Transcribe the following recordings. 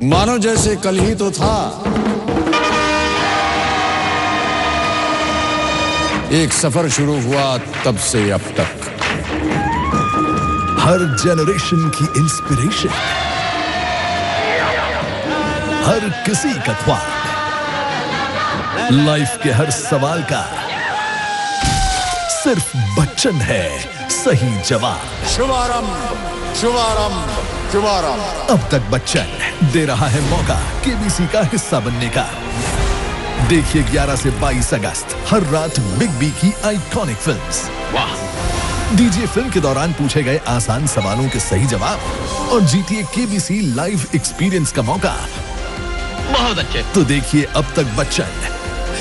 मानो जैसे कल ही तो था। एक सफर शुरू हुआ तब से अब तक। हर जनरेशन की इंस्पिरेशन, हर किसी का ख्वाब, लाइफ के हर सवाल का सिर्फ बच्चन है सही जवाब। शुभारंभ, शुभारंभ, शुभारंभ। अब तक बच्चन दे रहा है मौका केबीसी का हिस्सा बनने का। देखिए 11 से 22 अगस्त हर रात बिग बी की आइकॉनिक फिल्म्स। वाह! दीजिए फिल्म के दौरान पूछे गए आसान सवालों के सही जवाब और जीतिए केबीसी लाइव एक्सपीरियंस का मौका। बहुत अच्छे। तो देखिए अब तक बच्चन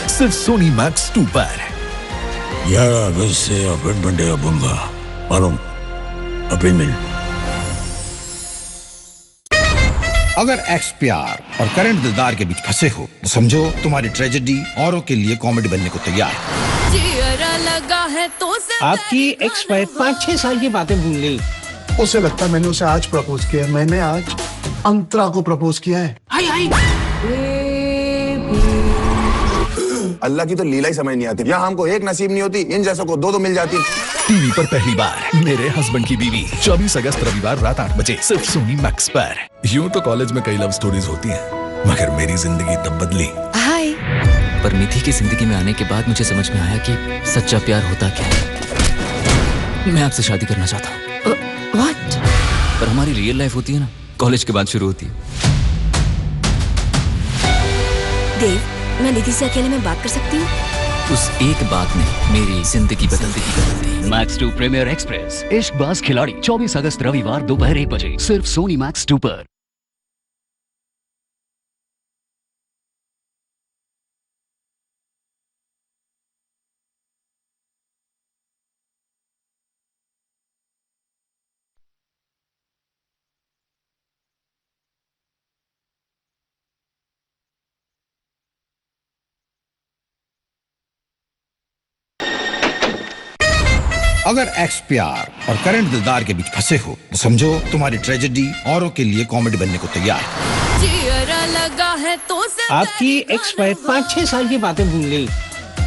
सिर्फ सोनी मैक्स 2 पर। 11 अगस्त से अपन बंडे अबूंगा मालूम अपीलमेंट। अगर एक्स प्यार और करंट दिलदार के बीच फंसे हो तो समझो तुम्हारी ट्रेजेडी औरों के लिए कॉमेडी बनने को तैयार है। लगा है तो आपकी एक्स वाइफ 5-6 साल की बातें भूल गई। उसे लगता है मैंने उसे आज प्रपोज किया है। मैंने आज अंतरा को प्रपोज किया है। अल्लाह की तो लीला ही समझ नहीं आती। यहाँ हमको एक नसीब नहीं होती, इन जैसों को दो मिल जाती। टीवी पर पहली बार मेरे हस्बैंड की बीवी 24 अगस्त रविवार रात 8 बजे सिर्फ सोनी मैक्स पर। यूं तो कॉलेज में कई लव स्टोरीज होती हैं, मगर मेरी जिंदगी तब बदली। हाय। पर निधि की जिंदगी में आने के बाद मुझे समझ में आया कि सच्चा प्यार होता क्या है। मैं आपसे शादी करना चाहता हूँ। व्हाट? पर हमारी रियल लाइफ होती है ना, कॉलेज के बाद शुरू होती है। देव, मैं निधि से अकेले में बात कर सकती हूँ? उस एक बात ने मेरी जिंदगी बदल दी। मैक्स 2 प्रीमियर एक्सप्रेस, इश्कबाज खिलाड़ी 24 अगस्त रविवार दोपहर 1 बजे सिर्फ सोनी मैक्स 2 पर। अगर एक्स प्यार और करंट दिलदार के बीच फंसे हो तो समझो तुम्हारी ट्रेजेडी औरों के लिए कॉमेडी बनने को तैयार है। लगा है तो आपकी एक्स वाइफ 5-6 साल की बातें भूल गई।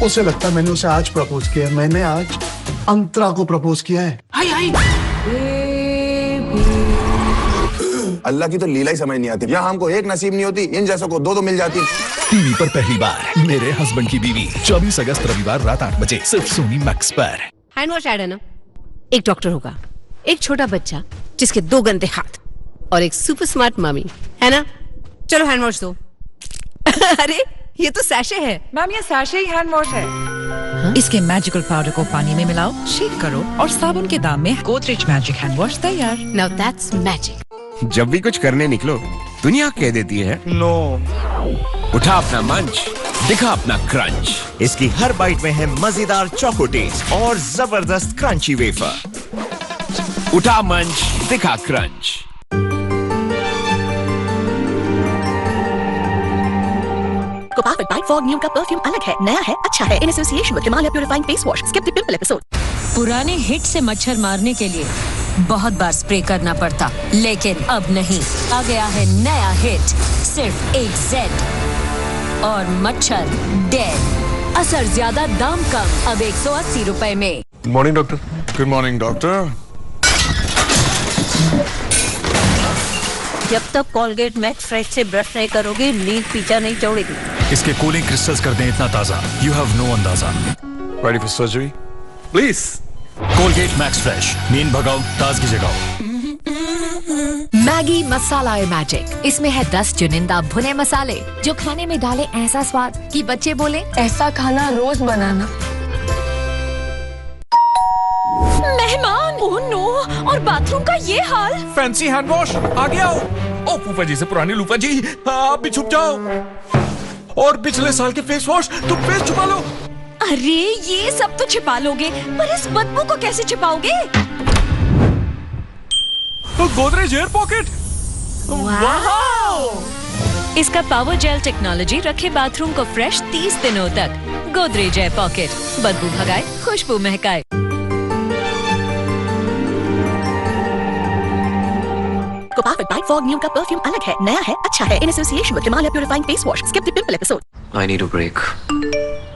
उसे लगता है मैंने उसे आज प्रपोज किया है। मैंने आज अंतरा को प्रपोज किया है। अल्लाह की तो लीला ही समझ नहीं आती। यहाँ हमको एक नसीब नहीं होती, इन जैसों को दो मिल जाती। टीवी पर पहली बार मेरे हस्बैंड की बीवी 24 अगस्त रविवार रात 8 बजे सिर्फ सोनी मैक्स पर। हैंड वॉश ऐड है ना? एक डॉक्टर होगा, एक छोटा बच्चा जिसके 2 गंदे हाथ और एक सुपर स्मार्ट मम्मी, है ना? चलो हैंड वॉश दो। अरे ये तो सैशे है। मैम ये सैशे ही हैंड वॉश है। इसके मैजिकल पाउडर को पानी में मिलाओ, शेक करो और साबुन के दाम में गोदरेज मैजिक हैंड वॉश तैयार। Now that's magic. जब भी कुछ करने निकलो दुनिया कह देती है नो। उठा अपना मंच, दिखा अपना क्रंच। इसकी हर बाइट में है मजेदार चोको टेस्ट और जबरदस्त क्रंची वेफर। उठा मंच, दिखा क्रंच। कोपाफिट बाइट फॉर न्यू का परफ्यूम अलग है, नया है, अच्छा है। In association with Himalaya purifying face wash. Skip the pimple episode. पुराने हिट से मच्छर मारने के लिए बहुत बार स्प्रे करना पड़ता, लेकिन अब नहीं। आ गया है नया हिट, सिर्फ एक Z और मच्छर डेड। असर ज्यादा, दाम कम, अब 180 रुपए में। Good morning doctor. Good morning doctor. जब तक कोलगेट मैक्स फ्रेश से ब्रश नहीं करोगे, नींद पीछा नहीं छोड़ेगी। इसके कूलिंग क्रिस्टल्स कर दें इतना ताजा, यू हैव नो अंदाजा। Ready for surgery please. Colgate max fresh, नींद भगाओ, ताजगी जगाओ। मैगी मसाला मैजिक, इसमें है 10 चुनिंदा भुने मसाले जो खाने में डाले ऐसा स्वाद कि बच्चे बोले ऐसा खाना रोज बनाना। मेहमान, ओह नो, और बाथरूम का ये हाल। फैंसी हैंड वॉश आ गया। ओ फूफा जी से पुरानी लूफा जी, आप भी छुप जाओ। और पिछले साल के फेस वॉश तुम फेस छुपा लो। अरे ये सब तो छिपा लोगे, पर इस बदबू को कैसे छिपाओगे? तो गोदरेज एयर पॉकेट। वाह! इसका पावर जेल टेक्नोलॉजी रखे बाथरूम को फ्रेश 30 दिनों तक। गोदरेज एयर पॉकेट, बदबू भगाए, खुशबू महकाए। कोपा विद फॉग न्यू का परफ्यूम अलग है, नया है, अच्छा है। In association with Himalaya purifying face wash, skip the pimple episode. I need a break.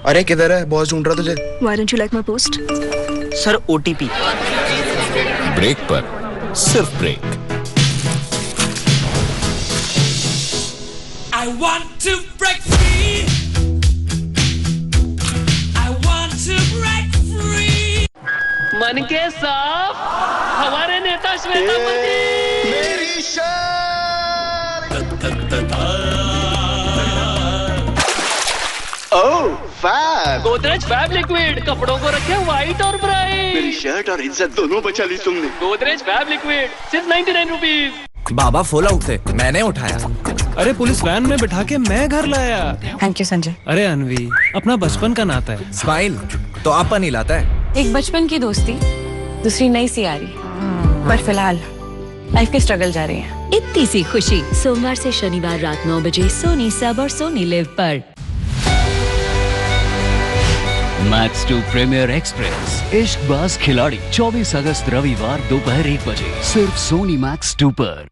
अरे किधर है? बॉस ढूंढ रहा तुझे। Why don't you like my post? Sir OTP. Break पर सिर्फ break. I want to break free. I want to break free. मन के साफ हमारे नेता श्वेतापति। मेरी ओह फैब। गोदरेज फैब लिक्विड, कपड़ों को रखे व्हाइट और ब्राइट। मेरी शर्ट और इज्जत दोनों बचा ली तुमने। गोदरेज फैब लिक्विड सिर्फ 99 रुपीज। बाबा फोल आउट थे, मैंने उठाया। अरे पुलिस वैन में बिठा के मैं घर लाया। Thank you Sanjay. अरे अनवी, अपना बचपन का नाता है। स्माइल तो अपन ही लाता है। एक बचपन की दोस्ती, दूसरी नई सी आ रही, पर फिलहाल लाइफ के स्ट्रगल जा रही है। इतनी सी खुशी सोमवार से शनिवार रात 9 बजे सोनी सब और सोनी लिव पर। मैक्स 2 प्रीमियर एक्सप्रेस इश्कबाज खिलाड़ी 24 अगस्त रविवार दोपहर 1 बजे सिर्फ सोनी मैक्स 2 पर।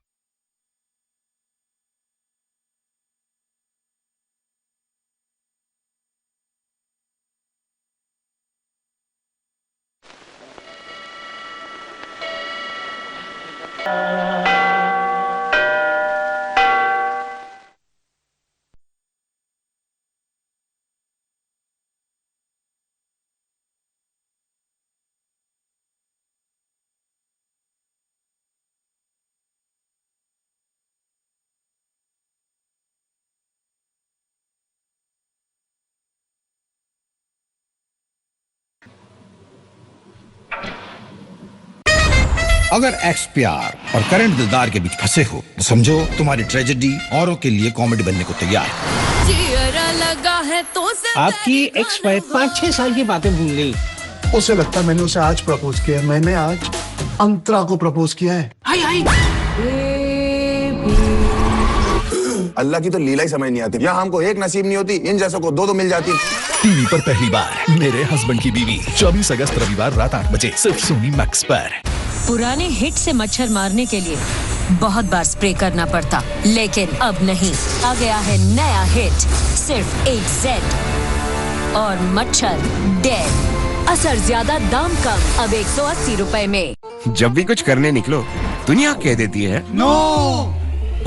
अगर एक्स प्यार और करंट दिलदार के बीच फंसे हो तो समझो तुम्हारी ट्रेजेडी औरों के लिए कॉमेडी बनने को तैयार है। लगा है तो आपकी एक्स वाइफ 5-6 साल की बातें भूल गई। उसे लगता मैंने उसे आज प्रपोज किया। मैंने आज अंतरा को प्रपोज किया है। अल्लाह की तो लीला ही समझ नहीं आती। यहाँ हमको एक नसीब नहीं होती, इन जैसों को दो मिल जाती। टीवी पर पहली बार मेरे हस्बैंड की बीवी 24 अगस्त रविवार रात 8 बजे सिर्फ सोनी मैक्स पर। पुराने हिट से मच्छर मारने के लिए बहुत बार स्प्रे करना पड़ता, लेकिन अब नहीं। आ गया है नया हिट, सिर्फ एक Z और मच्छर डेड। असर ज्यादा, दाम कम, अब 180 रुपए में। जब भी कुछ करने निकलो दुनिया कह देती है नो।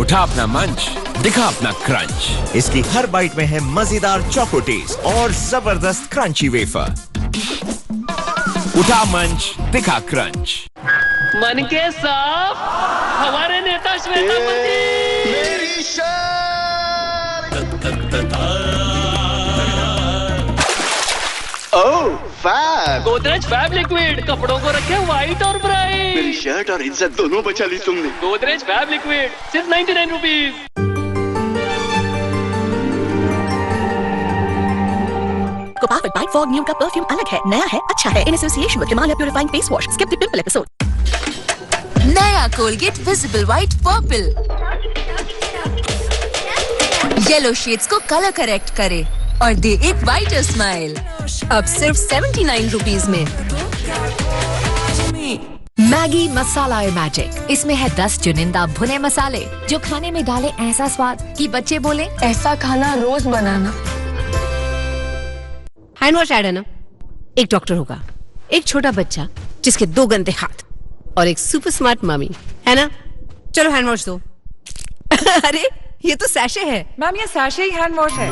उठा अपना मंच, दिखा अपना क्रंच। इसकी हर बाइट में है मजेदार चोको टेस्ट और जबरदस्त क्रंची वेफर। उठा मंच, दिखा क्रंच। मन के साफ हमारे नेता श्वेतापति। मेरी ओह फैब। गोदरेज फैब लिक्विड, कपड़ों को रखे व्हाइट और ब्राइट। मेरी शर्ट और इज्जत दोनों बचा ली तुमने। गोदरेज फैब लिक्विड सिर्फ 99 रुपीज। कोपा विद फॉग न्यू का परफ्यूम अलग है, नया है, अच्छा है। In association with Himalaya purifying face wash, skip the pimple episode. नया Colgate visible white purple yellow shades को कलर करेक्ट करे और दे एक व्हाइटर स्माइल। अब सिर्फ 79 रुपीज में। मैगी मसाला मैजिक, इसमें है 10 चुनिंदा भुने मसाले जो खाने में डाले ऐसा स्वाद कि बच्चे बोले ऐसा खाना रोज बनाना। हैंड वॉश ऐड है ना। एक डॉक्टर होगा, एक छोटा बच्चा जिसके 2 गंदे हाथ और एक सुपर स्मार्ट मम्मी, है ना? चलो हैंड वॉश दो। अरे ये तो सैशे है। मैम ये सैशे ही हैंड वॉश है।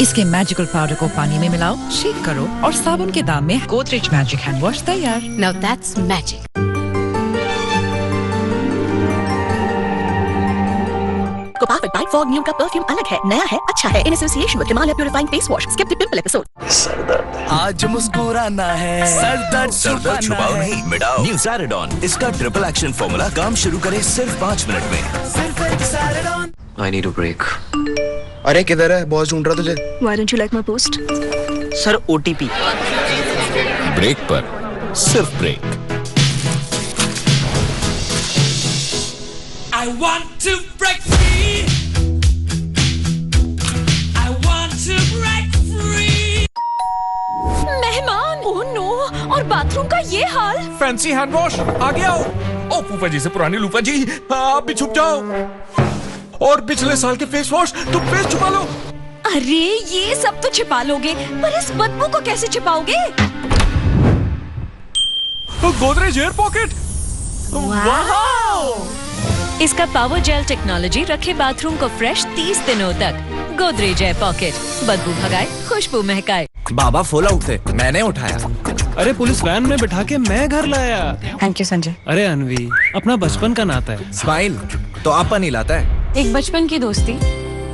इसके मैजिकल पाउडर को पानी में मिलाओ, शेक करो और साबुन के दाम में गोदरेज मैजिक हैंड वॉश तैयार। Now that's magic. कोपा विद फॉग न्यू का परफ्यूम अलग है, नया है, अच्छा है। In association with Himalaya purifying face wash, skip the pimple episode. आज मुस्कुराना है, सर छुपाओ नहीं मिटाओ। न्यू सैरेडॉन, इसका ट्रिपल एक्शन फॉर्मूला काम शुरू करे सिर्फ 5 मिनट में। I need a break. अरे किधर है? बॉस ढूंढ रहा तुझे। Why don't you like my post? Sir OTP. Break पर सिर्फ break. I want to break free. I want to break free. मेहमान, ओह नो, और बाथरूम का ये हाल। फैंसी हैंड वॉश आ गया हो। ओ फूफा जी से पुरानी लूफा जी, आप भी छुप जाओ। और पिछले साल के फेस वॉश, तुम फेस छुपा लो। अरे ये सब तो छिपा लोगे, पर इस बदबू को कैसे छिपाओगे? Godrej air pocket. वाह! इसका पावर जेल टेक्नोलॉजी रखे बाथरूम को फ्रेश 30 दिनों तक। गोदरेज एयर पॉकेट, बदबू भगाए, खुशबू महकाए। बाबा फुल आउट थे, मैंने उठाया। अरे पुलिस वैन में बिठा के मैं घर लाया। Thank you Sanjay. अरे अनवी, अपना बचपन का नाता है। स्माइल तो अपन ही लाता है। एक बचपन की दोस्ती,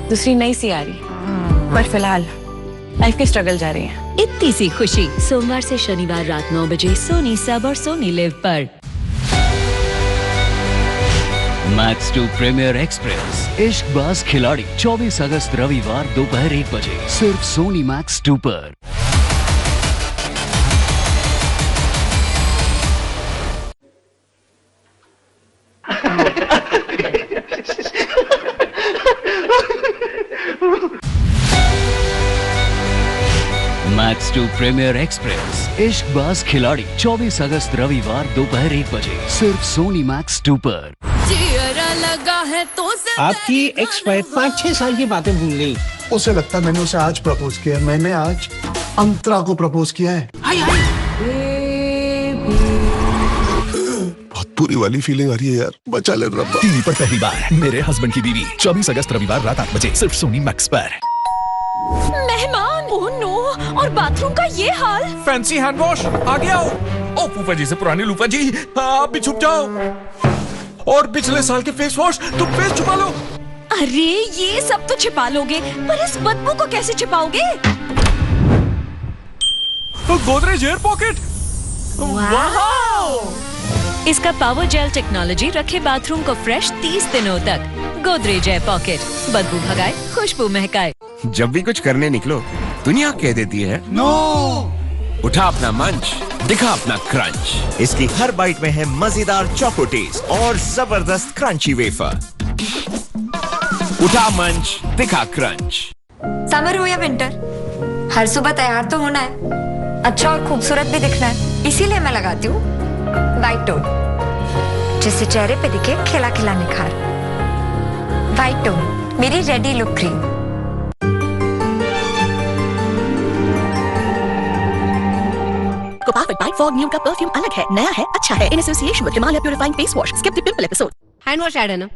दूसरी नई सी आ रही, पर फिलहाल लाइफ के स्ट्रगल जा रही है। इतनी सी खुशी सोमवार से शनिवार रात 9 बजे सोनी सब और सोनी लिव पर। मैक्स 2 प्रीमियर एक्सप्रेस इश्कबाज खिलाड़ी 24 अगस्त रविवार दोपहर 1 बजे सिर्फ सोनी मैक्स 2 पर। मैक्स 2 प्रीमियर एक्सप्रेस इश्कबाज खिलाड़ी 24 अगस्त रविवार दोपहर 1 बजे सिर्फ सोनी मैक्स 2 पर। लगा है तो आपकी एक्स वाइफ 5-6 साल की बातें भूल गई। उसे लगता मैंने उसे आज प्रपोज किया, मैंने आज अंतरा को प्रपोज किया है। बहुत बुरी वाली फीलिंग आ रही है यार, बचा ले रब्बा। टीवी पर पहली बार मेरे हस्बैंड की बीवी 24 अगस्त रविवार रात 8 बजे सिर्फ सोनी मैक्स पर। मेहमान, ओह नो, और बाथरूम का ये हाल। फैंसी हैंड वॉश आ गया। ओ फूफा जी से पुरानी लूफा जी, आप भी छुप जाओ। और पिछले साल के फेस वॉश, तुम फेस छुपा लो। अरे ये सब तो छिपा लोगे, पर इस बदबू को कैसे छिपाओगे? Godrej air pocket. इसका पावर जेल टेक्नोलॉजी रखे बाथरूम को फ्रेश 30 दिनों तक। गोदरेज एयर पॉकेट, बदबू भगाए, खुशबू महकाए। जब भी कुछ करने निकलो, दुनिया कह देती है नो। उठा अपना मंच, दिखा अपना क्रंच। इसकी हर बाइट में है मजेदार चोको टेस्ट और जबरदस्त क्रंची वेफर। उठा मंच, दिखा क्रंच। समर हो या विंटर, हर सुबह तैयार तो होना है, अच्छा और खूबसूरत भी दिखना है। इसीलिए मैं लगाती हूँ व्हाइट टोन, जिससे चेहरे पे दिखे खिला खिला निखार। व्हाइट टोन, मेरी रेडी लुक क्रीम। कोपाफ बाइट फॉर न्यू का परफ्यूम अलग है, नया है, अच्छा है। In association with Himalaya purifying face wash, skip the pimple episode. Hand wash ad है ना।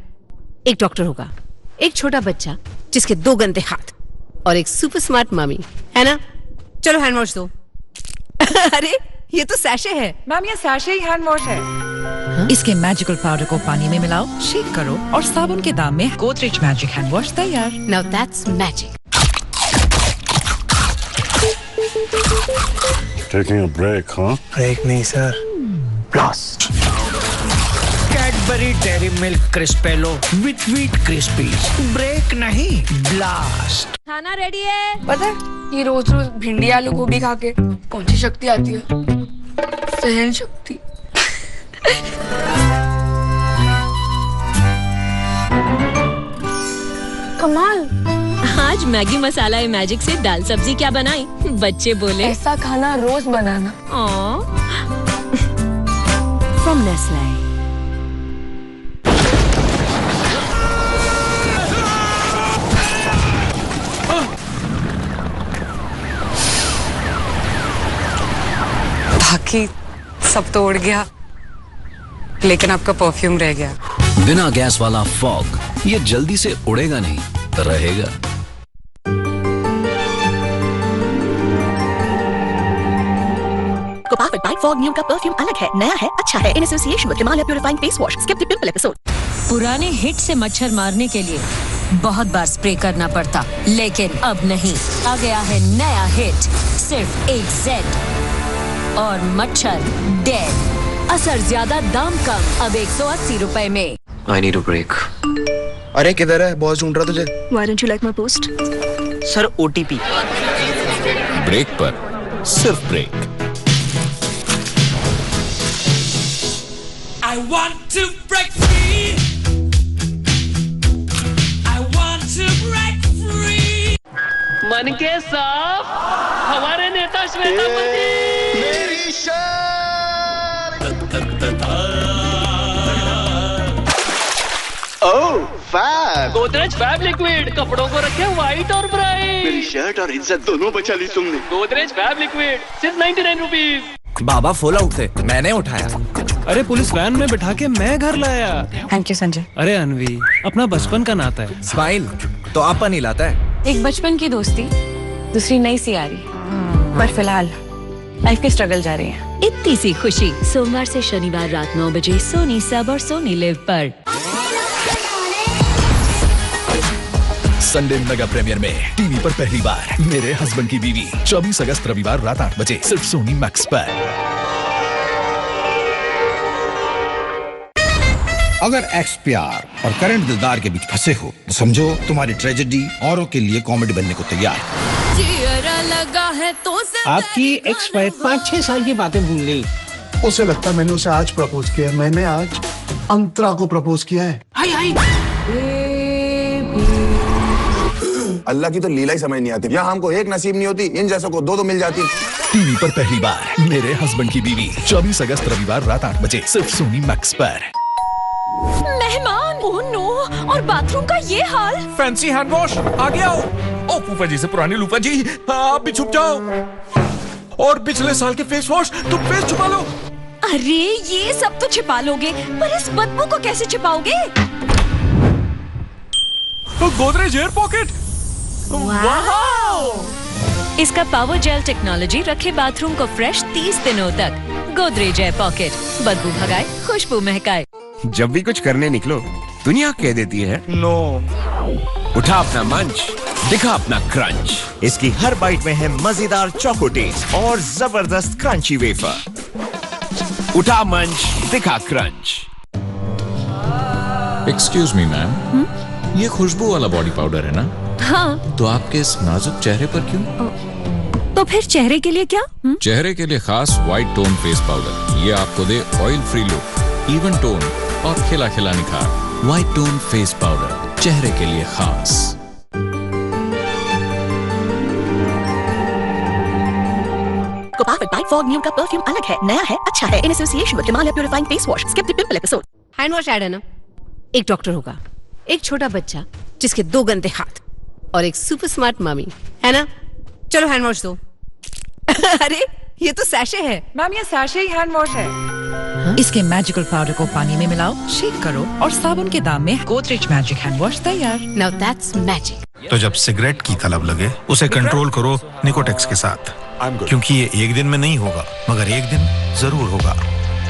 एक डॉक्टर होगा, एक छोटा बच्चा जिसके 2 गंदे हाथ और एक सुपर स्मार्ट मम्मी, है ना? चलो हैंड वॉश दो। अरे ये तो सैशे है। मैम ये सैशे ही हैंड वॉश है। इसके मैजिकल पाउडर को पानी में मिलाओ, शेक करो और साबुन के दाम में गोदरेज मैजिक हैंड वॉश तैयार। Now that's magic. Taking a break, huh? Break नहीं sir, blast. Cadbury Dairy Milk Crispello with wheat crispies. Break नहीं, ब्लास्ट। खाना रेडी है। पता है ये रोज रोज भिंडी आलू गोभी खा के कौन सी शक्ति आती है? सहन शक्ति। कमाल। आज मैगी मसाला मैजिक से दाल सब्जी क्या बनाई? बच्चे बोले ऐसा खाना रोज बनाना। From Nestle. बाकी सब तो उड़ गया, लेकिन आपका परफ्यूम रह गया। बिना गैस वाला फॉग ये जल्दी से उड़ेगा नहीं, रहेगा। कोपाफ बाइट फॉर न्यू का परफ्यूम अलग है, नया है, अच्छा है। In association with Himalaya purifying face wash, skip the pimple episode. पुराने हिट से मच्छर मारने के लिए बहुत बार स्प्रे करना पड़ता, लेकिन अब नहीं। आ गया है नया हिट, सिर्फ एक Z और मच्छर डेड। असर ज्यादा, दाम कम, अब 180 रुपए में। I need a break. अरे किधर है? बॉस ढूंढ रहा तुझे। Why don't you like my post? Sir OTP। Break पर सिर्फ break. I want to break free. I want to break free. मन के साफ हमारे नेता श्वेतापति। मेरी शान। गोदरेज फैब लिक्विड कपड़ों को रखे व्हाइट और ब्राइट। मेरी शर्ट और इज्जत दोनों बचा ली तुमने। गोदरेज फैब लिक्विड सिर्फ 99 रुपीज। बाबा फुल आउट थे, मैंने उठाया। अरे पुलिस वैन में बिठा के मैं घर लाया। Thank you Sanjay. अरे अनवी, अपना बचपन का नाता है। स्माइल तो अपन ही लाता है। एक बचपन की दोस्ती, दूसरी नई सी यारी, पर फिलहाल लाइफ के स्ट्रगल जा रही है। इतनी सी खुशी सोमवार से शनिवार रात 9 बजे सोनी सब और सोनी लिव पर। संडे मेगा प्रीमियर में टीवी पर पहली बार मेरे हस्बैंड की बीवी 24 अगस्त रविवार रात 8 बजे सिर्फ सोनी मैक्स पर। अगर एक्स प्यार और करंट दिलदार के बीच फंसे हो तो समझो तुम्हारी ट्रेजेडी औरों के लिए कॉमेडी बनने को तैयार है। लगा है तो आपकी एक्स वाइफ 5-6 साल की बातें भूल गई। उसे लगता मैंने उसे आज प्रपोज किया, मैंने आज अंतरा को प्रपोज किया है। अल्लाह की तो लीला ही समझ नहीं आती। यहाँ हमको एक नसीब नहीं होती, इन जैसों को दो मिल जाती। टीवी पर पहली बार मेरे हस्बैंड की बीवी 24 अगस्त रविवार रात 8 बजे सिर्फ सोनी मैक्स पर। मेहमान, ओह नो, और बाथरूम का ये हाल। फैंसी हैंड वॉश आ गया। ओ फूफा जी से पुरानी लूफा जी, आप भी छुप जाओ। और पिछले साल के फेस वॉश, तुम फेस छुपा लो। अरे ये सब तो छिपा लोगे, पर इस बदबू को कैसे छिपाओगे? Godrej air pocket. इसका पावर जेल टेक्नोलॉजी रखे बाथरूम को फ्रेश 30 दिनों तक। गोदरेज एयर पॉकेट, बदबू भगाए, खुशबू महकाए। जब भी कुछ करने निकलो दुनिया कह देती है नो। उठा अपना मंच, दिखा अपना क्रंच। इसकी हर बाइट में है मजेदार चोको टेस्ट और जबरदस्त क्रंची वेफर। उठा मंच, दिखा क्रंच। एक्सक्यूज मी मैम, ये खुशबू वाला बॉडी पाउडर है ना? हाँ। तो आपके इस नाजुक चेहरे पर क्यों? तो फिर चेहरे के लिए क्या? चेहरे के लिए खास व्हाइट टोन फेस पाउडर। ये आपको दे oil free look, even tone और खिला खिला निखार। व्हाइट टोन फेस पाउडर, चेहरे के लिए खास। कोपाफ बाइट फॉग न्यू का परफ्यूम अलग है, नया है, अच्छा है। In association with Himalaya purifying face wash. Skip the pimple episode. Hand wash ad है ना? एक डॉक्टर होगा, एक छोटा बच्चा जिसके 2 गंदे हाथ और एक सुपर स्मार्ट मम्मी, है ना? चलो हैंड वॉश दो। अरे ये तो सैशे है। मैम ये सैशे ही हैंड वॉश है। इसके मैजिकल पाउडर को पानी में मिलाओ, शेक करो और साबुन के दाम में गोदरेज मैजिक हैंड वॉश तैयार। Now that's magic. तो जब सिगरेट की तलब लगे उसे कंट्रोल करो निकोटेक्स के साथ, क्योंकि ये एक दिन में नहीं होगा मगर एक दिन जरूर होगा।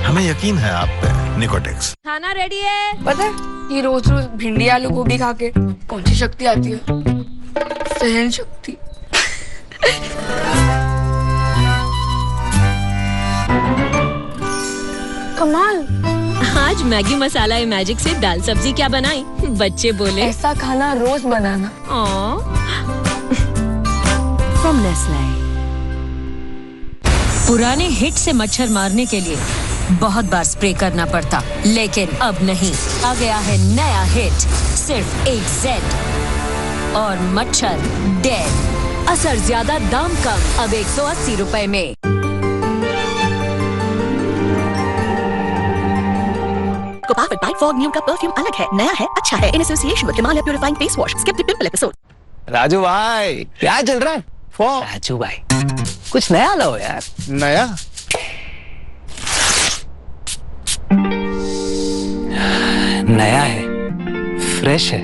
हमें यकीन है आप पे। निकोटेक्स। खाना रेडी है। पता है ये रोज रोज भिंडी आलू गोभी खा के कौन सी शक्ति आती है? सहन शक्ति। कमाल। आज मैगी मसाला मैजिक से दाल सब्जी क्या बनाई? बच्चे बोले ऐसा खाना रोज बनाना। From Nestle. पुराने हिट से मच्छर मारने के लिए बहुत बार स्प्रे करना पड़ता, लेकिन अब नहीं। आ गया है नया हिट, सिर्फ एक Z और मच्छर डेड। असर ज्यादा, दाम कम, अब 180 रुपए में। कोपाफ बाइट फॉग न्यू का परफ्यूम अलग है, नया है, अच्छा है। In association with Himalaya purifying face wash. Skip the pimple episode. Raju भाई क्या चल रहा है? राजू भाई कुछ नया लो यार। नया? नया है, फ्रेश है।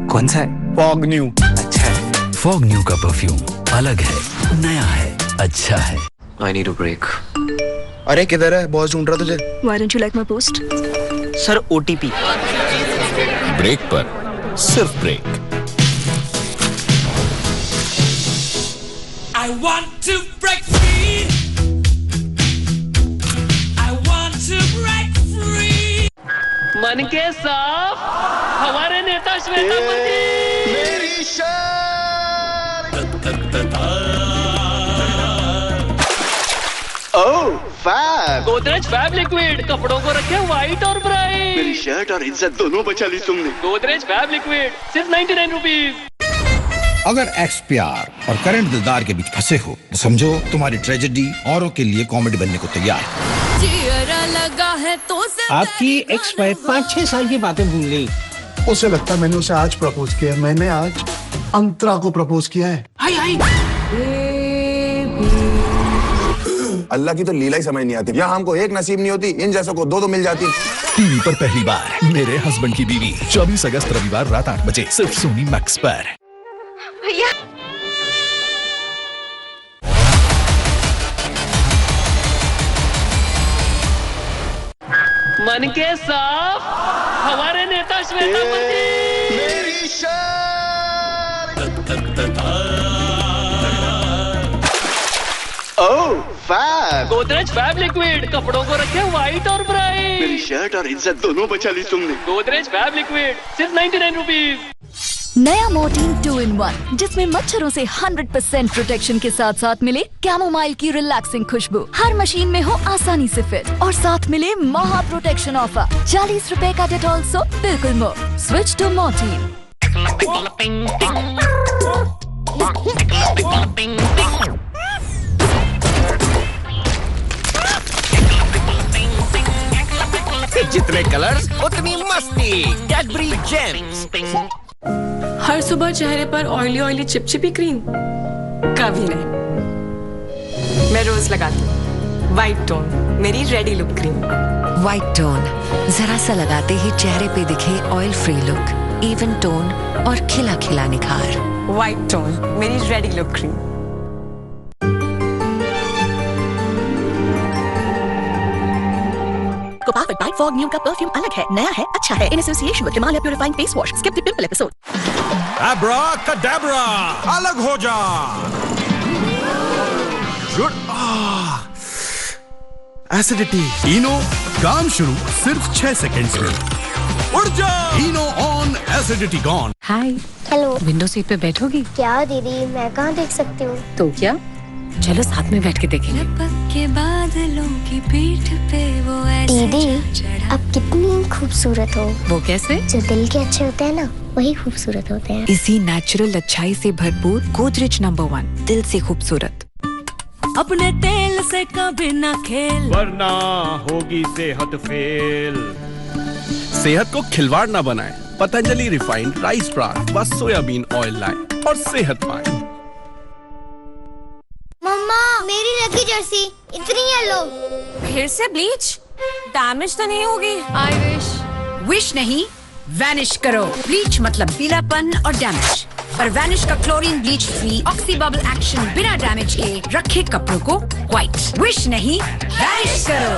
कौन सा है? Fog new. अच्छा है। फॉग न्यू का परफ्यूम अलग है, नया है, अच्छा है। I need a break. अरे किधर है? बॉस ढूंढ रहा तुझे। Why don't you like my post? Sir OTP। Break पर सिर्फ break. I want to break free. I want to break free. मन के साफ हमारे नेता श्वेतापति। मेरी ओह फैब। गोदरेज फैब लिक्विड कपड़ों को रखे व्हाइट और ब्राइट। मेरी शर्ट और इज्जत दोनों बचा ली तुमने। गोदरेज फैब लिक्विड सिर्फ 99 रुपीज। अगर एक्स प्यार और करंट दिलदार के बीच फंसे हो तो समझो तुम्हारी ट्रेजेडी औरों के लिए कॉमेडी बनने को तैयार है। लगा है तो आपकी एक्स वाइफ 5-6 साल की बातें भूल गई। उसे लगता है मैंने उसे आज प्रपोज किया, मैंने आज अंतरा को प्रपोज किया है। अल्लाह की तो लीला ही समझ नहीं आती। यहाँ हमको एक नसीब नहीं होती, इन जैसों को दो मिल जाती। टीवी पर पहली बार मेरे हस्बैंड की बीवी 24 अगस्त रविवार रात 8 बजे सिर्फ सोनी मैक्स पर। भैया मन के साफ हमारे नेता श्वेता मंत्री। मेरी ओह फैब गोदरेज फैब लिक्विड कपड़ों को रखे व्हाइट और ब्राइट। मेरी शर्ट और इज्जत दोनों बचा ली तुमने। गोदरेज फैब लिक्विड सिर्फ 99 रुपीज। नया मोर्टीन 2-in-1 जिसमें मच्छरों से 100% प्रोटेक्शन के साथ साथ मिले कैमोमाइल की रिलैक्सिंग खुशबू, हर मशीन में हो आसानी से फिट और साथ मिले महा प्रोटेक्शन ऑफर। 40 रुपए का डेटॉल सोप बिल्कुल मुफ्त। Switch to Mortein. जितने कलर्स उतनी मस्ती। Cadbury James. हर सुबह चेहरे पर ऑयली चिपचिपी क्रीम कभी नहीं। मैं रोज लगाती हूँ व्हाइट टोन, मेरी ready look cream. White tone जरा सा लगाते ही चेहरे पे दिखे oil free look, even tone और खिला खिला निखार। व्हाइट टोन मेरी रेडी लुक क्रीम। कोपाफ बाइट फॉग न्यू का परफ्यूम अलग है, नया है, अच्छा है। In association with Himalaya purifying face wash. Skip the pimple episode. Abracadabra, अलग हो जा। एसिडिटी। इनो काम शुरू सिर्फ 6 सेकंड्स में। उड़ जा। Eno on, acidity gone. Hi. Hello. Window seat पे बैठोगी? क्या दीदी, मैं कहाँ देख सकती हूँ? तो क्या, चलो साथ में बैठ के देखेंगे। के बादलों की पीठ पे वो दीदी अब कितनी खूबसूरत हो। वो कैसे? जो दिल के अच्छे होते हैं ना, वही खूबसूरत होते हैं। इसी नेचुरल अच्छाई से भरपूर गोदरेज नंबर 1, दिल से खूबसूरत। अपने तेल से कभी ना खेल, वरना होगी सेहत फेल। सेहत को खिलवाड़ ना बनाए, पतंजलि रिफाइंड राइस ब्रान व सोयाबीन ऑयल लाए और सेहत पाए। मम्मा मेरी लकी जर्सी इतनी येलो। फिर से ब्लीच? डैमेज तो नहीं होगी? आई विश नहीं, वैनिश करो। ब्लीच मतलब पीलापन और डैमेज, पर वैनिश का chlorine bleach free oxy bubble action बिना डैमेज के रखे कपड़ों को व्हाइट। विश नहीं, वैनिश करो।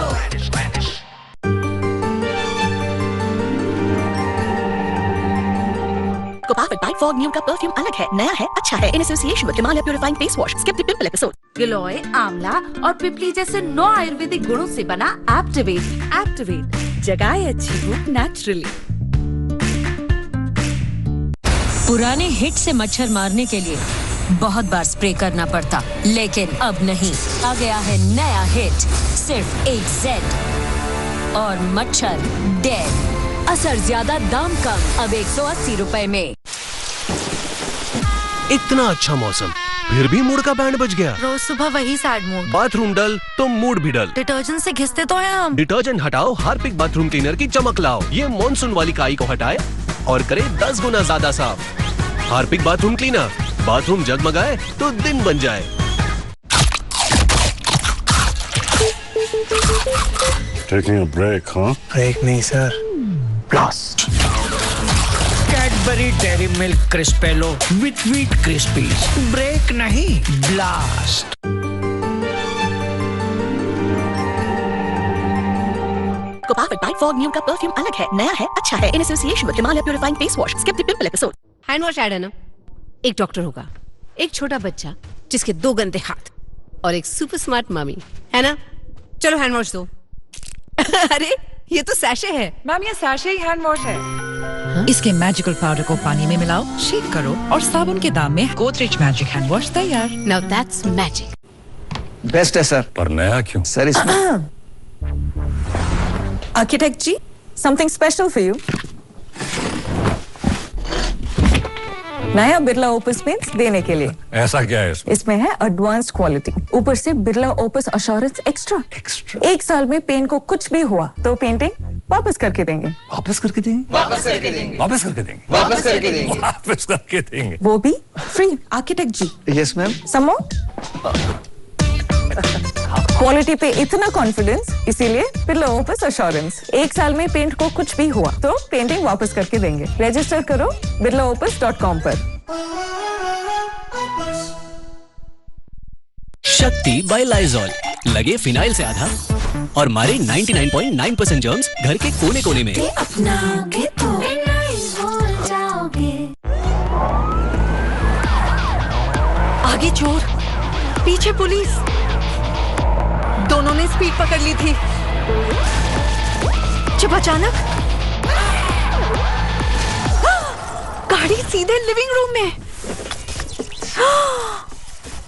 कोपाफ बाइट फॉग न्यू का परफ्यूम अलग है, नया है, अच्छा है। In association with Himalaya purifying face wash. Skip the pimple episode. गिलोय, आंवला और पिपली जैसे 9 आयुर्वेदिक गुणों से बना एक्टिवेट जगाए अच्छी भूख नेचुरली। पुराने हिट से मच्छर मारने के लिए बहुत बार स्प्रे करना पड़ता, लेकिन अब नहीं। आ गया है नया हिट, सिर्फ एक Z और मच्छर डेड। असर ज्यादा, दाम कम, अब 180 रुपए में। इतना अच्छा मौसम, फिर भी मूड का बैंड बज गया। रोज सुबह वही सैड मूड। बाथरूम डल तो मूड भी डल। डिटर्जेंट से घिसते तो हैं हम। डिटर्जेंट हटाओ, हार्पिक बाथरूम क्लीनर की चमक लाओ। ये मॉनसून वाली काई को हटाए और करे 10 गुना ज्यादा साफ। हार्पिक बाथरूम क्लीनर, बाथरूम जगमगाए तो दिन बन जाए। Taking a break, huh? Break नहीं sir, blast. Cadbury Dairy Milk Crispello with wheat crispies. Break नहीं, ब्लास्ट। कोपाफ बाइट फॉग न्यू का परफ्यूम अलग है, नया है, अच्छा है। In association with Himalaya purifying face wash. Skip the pimple episode. Hand wash ad है ना। एक डॉक्टर होगा, एक छोटा बच्चा जिसके 2 गंदे हाथ और एक सुपर स्मार्ट मम्मी, है ना? चलो हैंड वॉश दो। अरे ये तो सैशे है। मैम ये सैशे ही हैंड वॉश है। इसके मैजिकल पाउडर को पानी में मिलाओ, शेक करो और साबुन के दाम में गोदरेज मैजिक हैंड वॉश तैयार। Now that's magic. बेस्ट है सर। पर नया क्यों? सर इसमें architect ji, something special for you. नया बिरला ओपस पेंट्स देने के लिए। ऐसा क्या है इसमें है एडवांस्ड क्वालिटी, ऊपर से बिरला ओपस एश्योरेंस एक्स्ट्रा। 1 साल में पेंट को कुछ भी हुआ तो पेंटिंग वापस करके देंगे। वापस करके देंगे। वापस करके देंगे। वापस करके देंगे। वापस करके देंगे। वापस करके देंगे। वो भी free. Architect ji. Yes ma'am. समो क्वालिटी पे इतना कॉन्फिडेंस, इसीलिए बिरला ओपस एश्योरेंस। 1 साल में पेंट को कुछ भी हुआ तो पेंटिंग वापस करके देंगे। रजिस्टर करो birlaopus.com पर। शक्ति बाय लाइजॉल, लगे फिनाइल से आधा और मारे 99.9% जर्म्स घर के कोने कोने में। अपनाओगे तो हो जाओगे। आगे चोर, पीछे पुलिस, दोनों ने स्पीड पकड़ ली थी। जब अचानक गाड़ी सीधे लिविंग रूम में,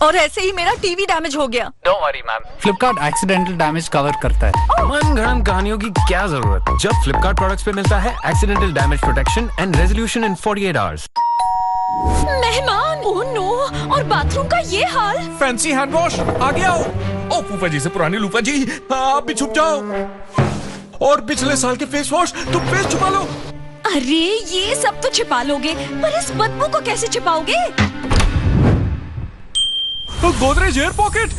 और ऐसे ही मेरा टीवी डैमेज हो गया। Don't worry ma'am, Flipkart accidental damage cover करता है। मनगढ़ंत कहानियों की क्या जरूरत, जब फ्लिपकार्ट प्रोडक्ट्स पे मिलता है accidental damage protection and resolution in 48 hours. मेहमान, ओह नो, और बाथरूम का ये हाल। फैंसी हैंड वॉश आ गया। ओ फूफा जी से पुरानी लूफा जी, आप भी छुप जाओ। और पिछले साल के फेस वॉश, तुम फेस छुपा लो। अरे ये सब तो छिपा लोगे, पर इस बदबू को कैसे छिपाओगे? Godrej air pocket.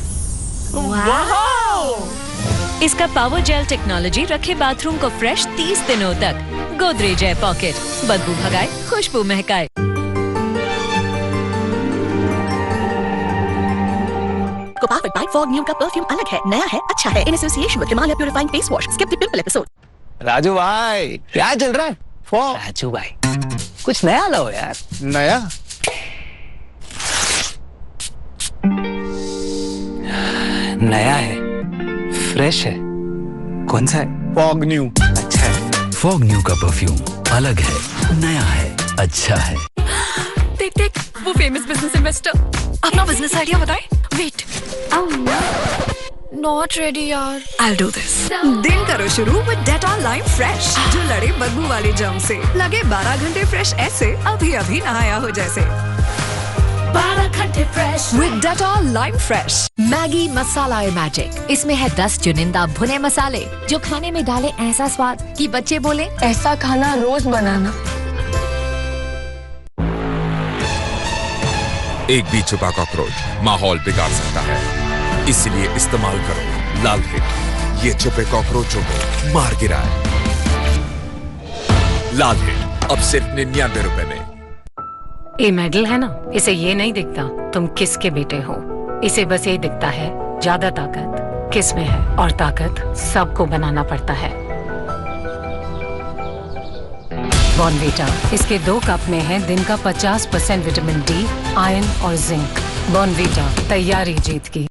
इसका पावर जेल टेक्नोलॉजी रखे बाथरूम को फ्रेश 30 दिनों तक। गोदरेज एयर पॉकेट, बदबू भगाए, खुशबू महकाए। कोपाफिट बाय फॉग न्यू का परफ्यूम अलग है, नया है, अच्छा है। In association with Himalaya purifying face wash. Skip the pimple episode. Raju भाई क्या चल रहा है? राजू भाई कुछ नया लो यार। नया? नया है, फ्रेश है। कौन सा है? Fog new. अच्छा है। फॉग न्यू का परफ्यूम अलग है, नया है, अच्छा है। देख देख, वो फेमस बिजनेस इन्वेस्टर अपना बिजनेस आइडिया बताए। वेट, नॉट रेडी यार। I'll do this। दिन करो शुरू with Dettol Lime Fresh, जो लड़े बदबू वाले जर्म से। लगे 12 घंटे फ्रेश ऐसे, अभी अभी नहाया हो जैसे। 12 घंटे fresh With Dettol Lime Fresh। Maggi masala magic, इसमें है 10 चुनिंदा भुने मसाले जो खाने में डाले ऐसा स्वाद कि बच्चे बोले ऐसा खाना रोज बनाना। एक भी छुपा कॉकरोच माहौल बिगाड़ सकता है, इसलिए इस्तेमाल करो लाल हिट। ये छुपे कॉकरोचों को मार गिराए। लाल हिट अब सिर्फ 99 रुपए में। ये मेडल है ना, इसे ये नहीं दिखता तुम किसके बेटे हो। इसे बस ये दिखता है ज्यादा ताकत किस में है, और ताकत सबको बनाना पड़ता है। बॉर्नवीटा, इसके 2 कप में है दिन का 50% विटामिन डी, आयरन और जिंक। बॉर्नवीटा, तैयारी जीत की।